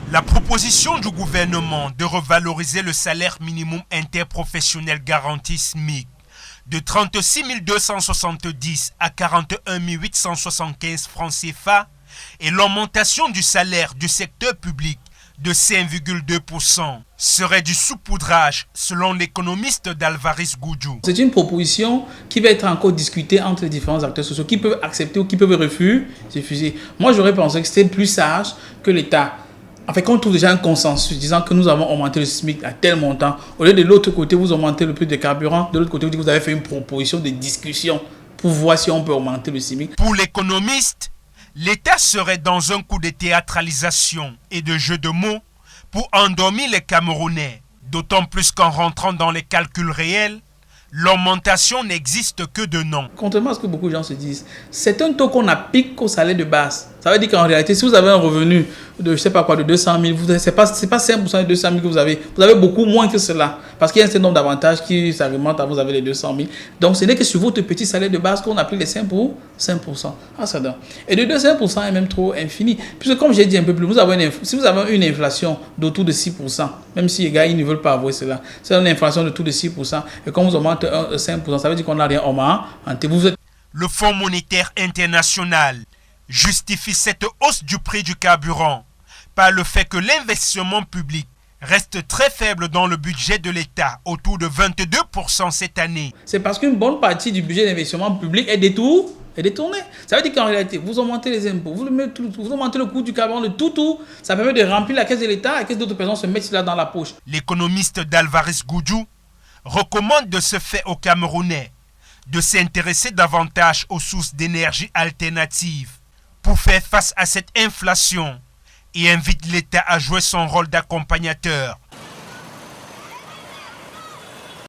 La proposition du gouvernement de revaloriser le salaire minimum interprofessionnel garanti SMIC de 36 270 à 41 875 francs CFA et l'augmentation du salaire du secteur public de 5,2% serait du saupoudrage selon l'économiste d'Alvarez Goudjou. C'est une proposition qui va être encore discutée entre les différents acteurs sociaux qui peuvent accepter ou qui peuvent refuser. Moi, j'aurais pensé que c'était plus sage que l'État. En fait, qu'on trouve déjà un consensus disant que nous avons augmenté le SMIC à tel montant. Au lieu de l'autre côté, vous augmentez le prix des carburants. De l'autre côté, vous avez fait une proposition de discussion pour voir si on peut augmenter le SMIC. Pour l'économiste, l'État serait dans un coup de théâtralisation et de jeu de mots pour endormir les Camerounais. D'autant plus qu'en rentrant dans les calculs réels, l'augmentation n'existe que de nom. Contrairement à ce que beaucoup de gens se disent, c'est un taux qu'on applique au salaire de base. Ça veut dire qu'en réalité, si vous avez un revenu de, je sais pas quoi, de 200 000, c'est pas 5% de 200 000 que vous avez beaucoup moins que cela. Parce qu'il y a un certain nombre d'avantages qui s'agrémentent à vous avez les 200 000. Donc, ce n'est que sur votre petit salaire de base qu'on applique les 5%. Ah, ça donne. Et de 5% est même trop infini. Puisque, comme j'ai dit un peu plus, si vous avez une inflation d'autour de 6%, même si les gars, ils ne veulent pas avouer cela, c'est une inflation de tout de 6%, et quand vous augmentez 5%, ça veut dire qu'on n'a rien augmenté. Le Fonds monétaire international justifie cette hausse du prix du carburant par le fait que l'investissement public reste très faible dans le budget de l'État, autour de 22% cette année. C'est parce qu'une bonne partie du budget d'investissement public est détournée. Ça veut dire qu'en réalité, vous augmentez les impôts, vous augmentez le coût du carburant, de tout, ça permet de remplir la caisse de l'État et que d'autres personnes se mettent cela dans la poche. L'économiste d'Alvarez Goudjou recommande de ce fait aux Camerounais de s'intéresser davantage aux sources d'énergie alternatives pour faire face à cette inflation et invite l'État à jouer son rôle d'accompagnateur